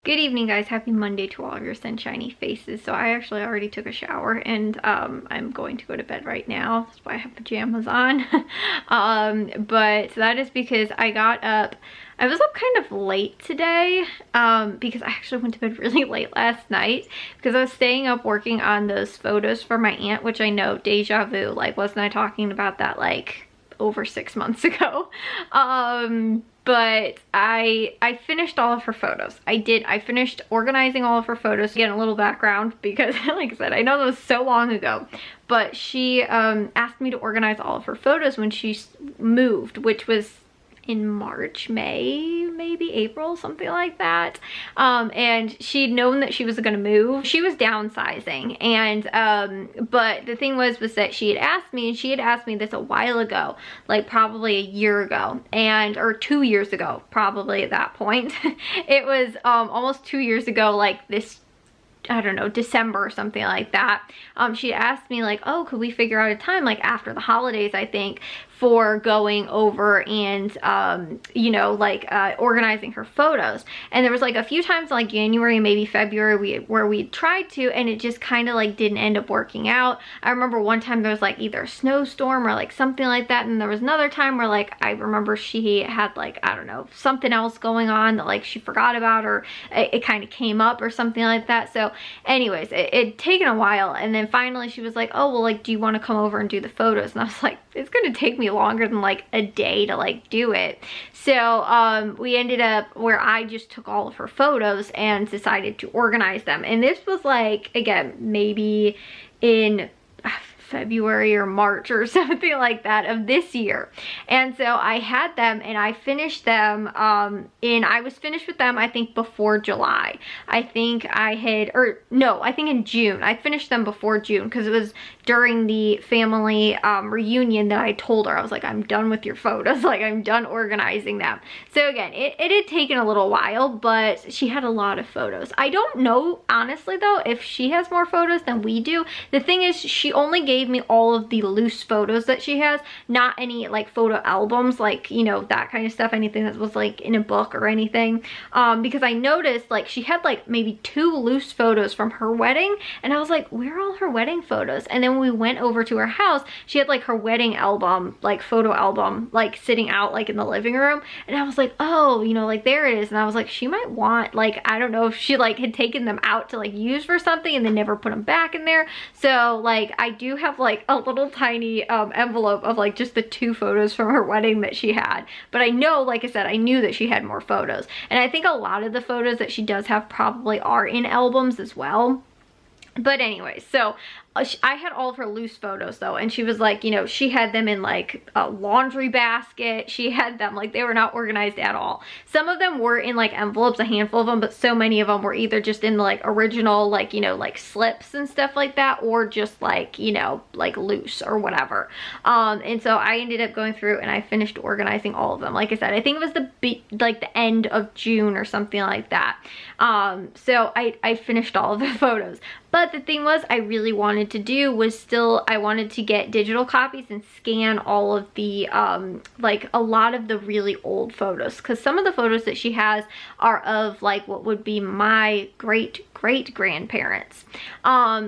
Good evening, guys. Happy Monday to all your sunshiny faces. So I actually already took a shower and I'm going to go to bed right now. That's why I have pajamas on. But that is because I got up. I was up kind of late today because I actually went to bed really late last night because I was staying up working on those photos for my aunt, which I know, deja vu, like wasn't I talking about that like over 6 months ago? But I finished all of her photos. I finished organizing all of her photos. Again, a little background because like I said, I know that was so long ago, but she asked me to organize all of her photos when she moved, which was in March, May, maybe April, something like that. And she'd known that she was gonna move. She was downsizing, and but the thing was that she had asked me, and she had asked me this a while ago, like probably a year ago, or 2 years ago, probably at that point. It was almost 2 years ago, like this, I don't know, December or something like that. She asked me like, oh, could we figure out a time like after the holidays, I think, for going over and you know, like organizing her photos. And there was like a few times like January, maybe February, where we tried to, and it just kind of like didn't end up working out. I remember one time there was like either a snowstorm or like something like that, and there was another time where like I remember she had like, I don't know, something else going on that like she forgot about, or it kind of came up or something like that. So anyways, it'd taken a while, and then finally she was like, oh well, like do you want to come over and do the photos? And I was like, it's gonna take me longer than like a day to like do it. So we ended up where I just took all of her photos and decided to organize them. And this was like, again, maybe in February or March or something like that of this year. And so I had them and I finished them I was finished with them I think before July. I think I had, or no, I think in June. I finished them before June because it was during the family reunion that I told her, I was like, I'm done with your photos, like I'm done organizing them. So again, it had taken a little while, but she had a lot of photos. I don't know, honestly though, if she has more photos than we do. The thing is, she only gave me all of the loose photos that she has, not any like photo albums, like, you know, that kind of stuff, anything that was like in a book or anything. Because I noticed like she had like maybe 2 loose photos from her wedding, and I was like, where are all her wedding photos? And then when we went over to her house, she had like her wedding album, like photo album, like sitting out like in the living room, and I was like, oh, you know, like there it is. And I was like, she might want, like, I don't know if she like had taken them out to like use for something and then never put them back in there. So like I do have like a little tiny envelope of like just the 2 photos from her wedding that she had. But I know, like I said, I knew that she had more photos, and I think a lot of the photos that she does have probably are in albums as well. But anyway, so I had all of her loose photos though, and she was like, you know, she had them in like a laundry basket. She had them like they were not organized at all. Some of them were in like envelopes, a handful of them, but so many of them were either just in the like original, like, you know, like slips and stuff like that, or just like, you know, like loose or whatever. And so I ended up going through and I finished organizing all of them. Like I said, I think it was the end of June or something like that. So I finished all of the photos. But the thing was, I really wanted to do was I wanted to get digital copies and scan all of the, like a lot of the really old photos. Because some of the photos that she has are of like what would be my great-great-grandparents.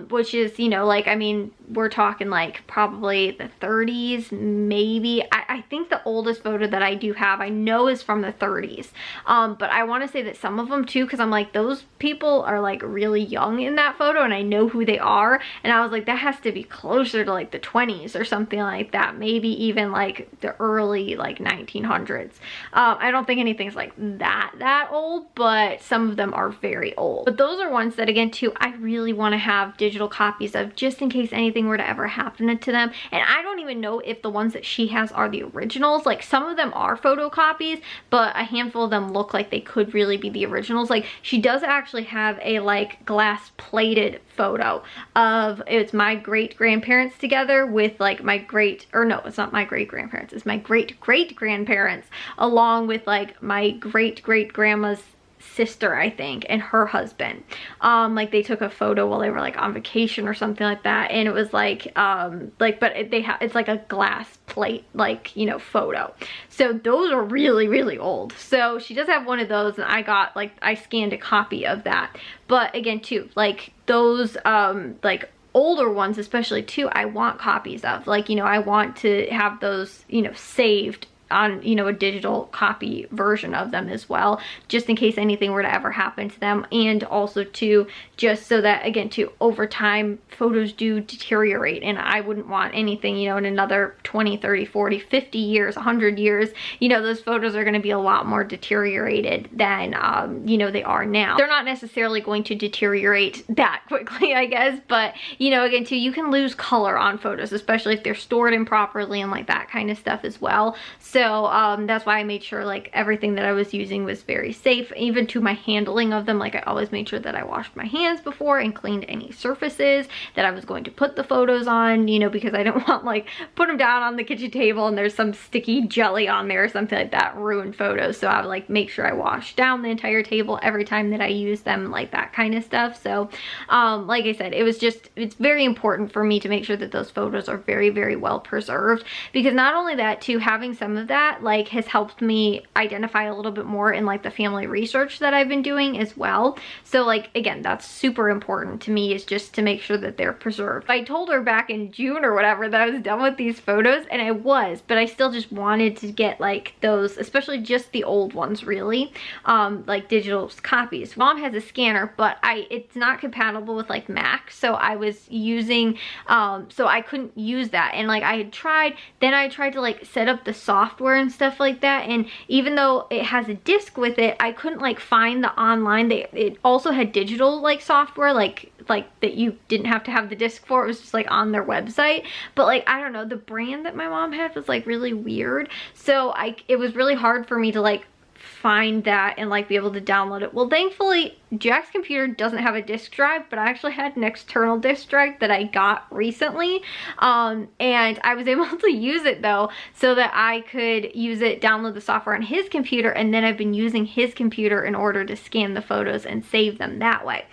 Which is, you know, like, I mean, we're talking like probably the 30s, maybe. I think the oldest photo that I do have, I know is from the 30s. But I want to say that some of them too, because I'm like, those people are like really young in that photo, and I know who they are, and I was like, that has to be closer to like the 20s or something like that, maybe even like the early like 1900s. I don't think anything's like that old, but some of them are very old. But those are ones that, again, too, I really want to have digital copies of, just in case anything were to ever happen to them. And I don't even know if the ones that she has are the originals. Like, some of them are photocopies, but a handful of them look like they could really be the originals. Like, she does actually have a like glass plated photo of, it's my great-grandparents together with like my it's not my great-grandparents, it's my great-great-grandparents, along with like my great-great-grandma's sister, I think, and her husband. Like they took a photo while they were like on vacation or something like that, and it was like but it's like a glass plate, like, you know, photo. So those are really, really old. So she does have one of those, and I got, like, I scanned a copy of that. But again, too, like, those, like, older ones especially too, I want copies of. Like, you know, I want to have those, you know, saved on, you know, a digital copy version of them as well, just in case anything were to ever happen to them. And also too, just so that, again, too, over time photos do deteriorate, and I wouldn't want anything, you know, in another 20, 30, 40, 50 years, 100 years, you know, those photos are going to be a lot more deteriorated than, you know, they are now. They're not necessarily going to deteriorate that quickly, I guess, but, you know, again, too, you can lose color on photos, especially if they're stored improperly and like that kind of stuff as well. So that's why I made sure, like, everything that I was using was very safe, even to my handling of them. Like, I always made sure that I washed my hands before and cleaned any surfaces that I was going to put the photos on, you know, because I don't want, like, put them down on the kitchen table and there's some sticky jelly on there or something like that, ruin photos. So I would, like, make sure I wash down the entire table every time that I use them, like that kind of stuff. So like I said, it's very important for me to make sure that those photos are very, very well preserved, because not only that too, having some of that, like, has helped me identify a little bit more in, like, the family research that I've been doing as well. So, like, again, that's super important to me, is just to make sure that they're preserved. I told her back in June or whatever that I was done with these photos, and I was, but I still just wanted to get, like, those, especially just the old ones, really, like, digital copies. Mom has a scanner, but it's not compatible with, like, Mac, so I was using, so I couldn't use that. And, like, I tried to, like, set up the software and stuff like that, and even though it has a disc with it, I couldn't, like, find the online. It also had digital, like, software, like that you didn't have to have the disc for. It was just, like, on their website. But, like, I don't know, the brand that my mom had was, like, really weird, so it was really hard for me to, like, find that and, like, be able to download it. Well, thankfully Jack's computer doesn't have a disk drive, but I actually had an external disk drive that I got recently, and I was able to use it though, so that I could use it, download the software on his computer, and then I've been using his computer in order to scan the photos and save them that way.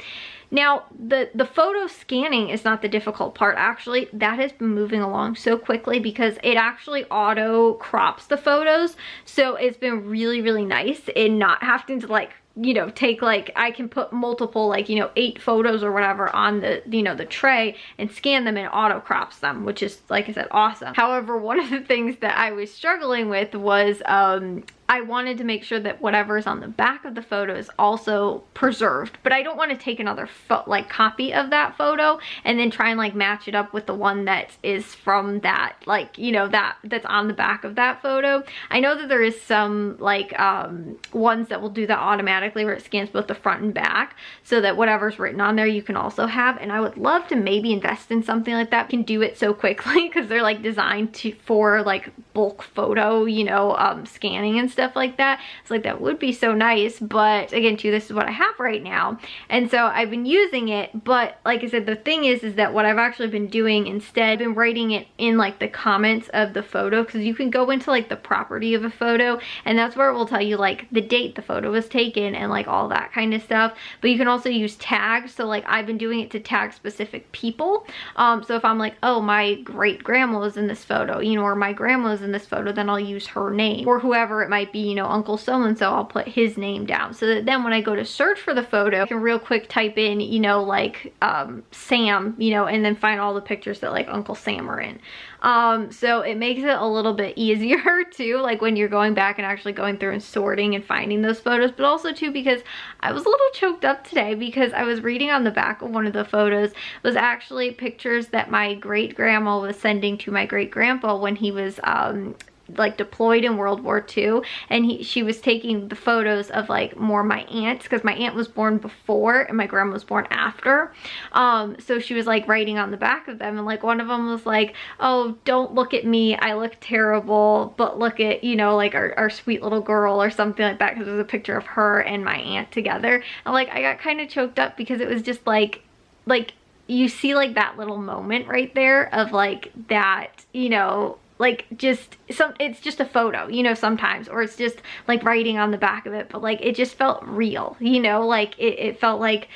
Now, the photo scanning is not the difficult part, actually. That has been moving along so quickly because it actually auto crops the photos. So it's been really, really nice in not having to, like, you know, take, like, I can put multiple, like, you know, 8 photos or whatever on the, you know, the tray and scan them and auto crops them, which is, like I said, awesome. However, one of the things that I was struggling with was, I wanted to make sure that whatever's on the back of the photo is also preserved, but I don't want to take another copy of that photo and then try and, like, match it up with the one that is from that, like, you know, that's on the back of that photo. I know that there is some, like, ones that will do that automatically, where it scans both the front and back, so that whatever's written on there you can also have. And I would love to maybe invest in something like that. Can do it so quickly because they're, like, designed for, like, bulk photo, you know, scanning and stuff like that. It's like, that would be so nice, but again too, this is what I have right now, and so I've been using it. But like I said, the thing is that what I've actually been doing instead, I've been writing it in, like, the comments of the photo, because you can go into, like, the property of a photo, and that's where it will tell you, like, the date the photo was taken and, like, all that kind of stuff. But you can also use tags, so, like, I've been doing it to tag specific people. So if I'm like, oh, my great grandma was in this photo, you know, or my grandma was in this photo, then I'll use her name, or whoever it might be, you know, Uncle so-and-so, I'll put his name down, so that then when I go to search for the photo, I can real quick type in, you know, like, Sam, you know, and then find all the pictures that, like, Uncle Sam are in. So it makes it a little bit easier too, like, when you're going back and actually going through and sorting and finding those photos. But also too, because I was a little choked up today, because I was reading on the back of one of the photos was actually pictures that my great grandma was sending to my great grandpa when he was like, deployed in World War II, and she was taking the photos of, like, more my aunts, because my aunt was born before and my grandma was born after. So she was, like, writing on the back of them, and, like, one of them was like, oh, don't look at me, I look terrible, but look at, you know, like, our sweet little girl, or something like that, because there's a picture of her and my aunt together. And, like, I got kind of choked up because it was just like you see, like, that little moment right there of, like, that, you know, like, just it's just a photo, you know, sometimes, or it's just, like, writing on the back of it, but, like, it just felt real, you know, like, it felt like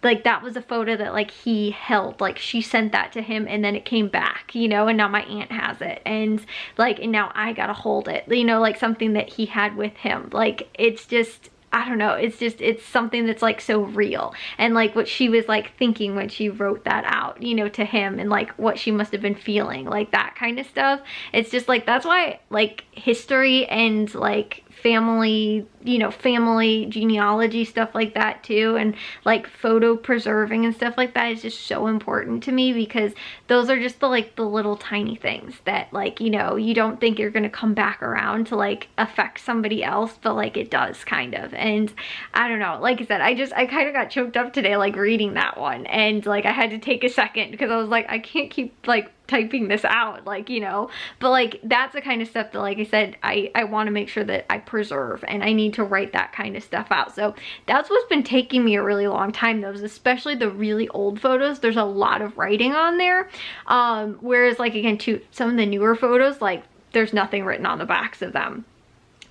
like that was a photo that like he held, like she sent that to him and then it came back, you know, and now my aunt has it, and like, and now I gotta hold it, you know, like something that he had with him. Like it's just, I don't know, it's just, it's something that's like so real, and like what she was like thinking when she wrote that out, you know, to him, and like what she must have been feeling, like that kind of stuff. It's just like, that's why like history and like family, you know, family genealogy, stuff like that too, and like photo preserving and stuff like that is just so important to me, because those are just the like the little tiny things that like, you know, you don't think you're gonna come back around to like affect somebody else, but like it does kind of. And I don't know, like I said, I kind of got choked up today like reading that one, and like I had to take a second because I was like, I can't keep like typing this out, like, you know, but like that's the kind of stuff that, like I said, I want to make sure that I preserve, and I need to write that kind of stuff out. So that's what's been taking me a really long time, those, especially the really old photos. There's a lot of writing on there, whereas like again too, some of the newer photos, like there's nothing written on the backs of them.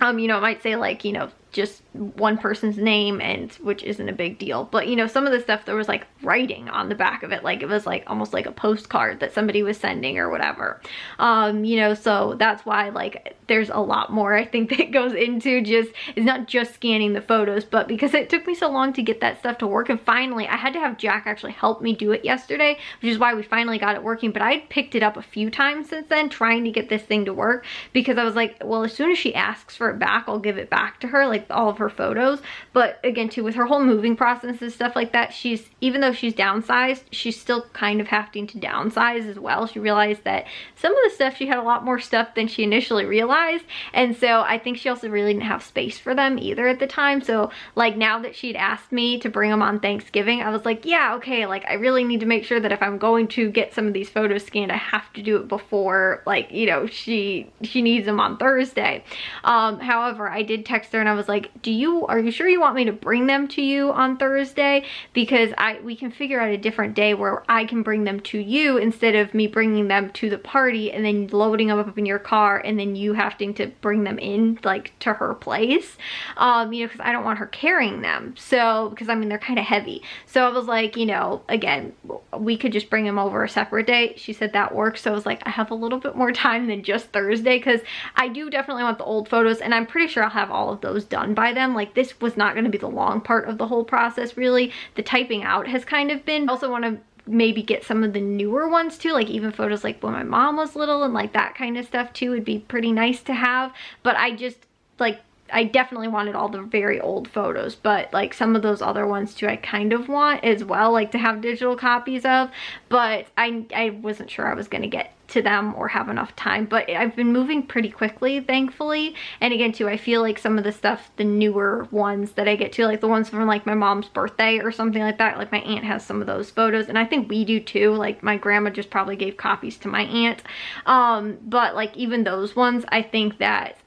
You know, it might say like, you know, just one person's name, and which isn't a big deal, but you know, some of the stuff there was like writing on the back of it, like it was like almost like a postcard that somebody was sending or whatever. You know, so that's why like there's a lot more I think that goes into just, it's not just scanning the photos, but because it took me so long to get that stuff to work, and finally I had to have Jack actually help me do it yesterday, which is why we finally got it working. But I picked it up a few times since then trying to get this thing to work, because I was like, well, as soon as she asks for it back, I'll give it back to her, like all of her photos. But again too, with her whole moving process and stuff like that, she's, even though she's downsized, she's still kind of having to downsize as well. She realized that some of the stuff, she had a lot more stuff than she initially realized, and so I think she also really didn't have space for them either at the time. So like now that she'd asked me to bring them on Thanksgiving, I was like, yeah, okay, like I really need to make sure that if I'm going to get some of these photos scanned, I have to do it before, like, you know, she needs them on Thursday. However, I did text her and I was like, are you sure you want me to bring them to you on Thursday? Because we can figure out a different day where I can bring them to you instead of me bringing them to the party and then loading them up in your car and then you having to bring them in like to her place. You know, because I don't want her carrying them. So, because I mean, they're kind of heavy. So I was like, you know, again, we could just bring them over a separate day. She said that works. So I was like, I have a little bit more time than just Thursday, because I do definitely want the old photos, and I'm pretty sure I'll have all of those done by then. Like this was not going to be the long part of the whole process, really. The typing out has kind of been. I also want to maybe get some of the newer ones too, like even photos like when my mom was little and like that kind of stuff too would be pretty nice to have. But I just like, I definitely wanted all the very old photos, but like some of those other ones too I kind of want as well, like to have digital copies of, but I wasn't sure I was going to get to them or have enough time. But I've been moving pretty quickly, thankfully. And again too, I feel like some of the stuff, the newer ones that I get to, like the ones from like my mom's birthday or something like that, like my aunt has some of those photos, and I think we do too. Like my grandma just probably gave copies to my aunt, but like even those ones, I think that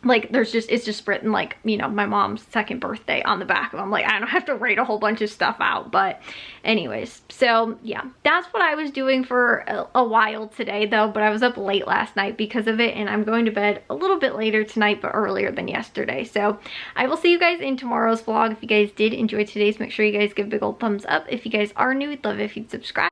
like there's just, it's just written like, you know, my mom's second birthday on the back of them. Like I don't have to write a whole bunch of stuff out. But anyways, so yeah, that's what I was doing for a while today though. But I was up late last night because of it, and I'm going to bed a little bit later tonight, but earlier than yesterday. So I will see you guys in tomorrow's vlog. If you guys did enjoy today's, make sure you guys give a big old thumbs up. If you guys are new, we'd love it if you'd subscribe.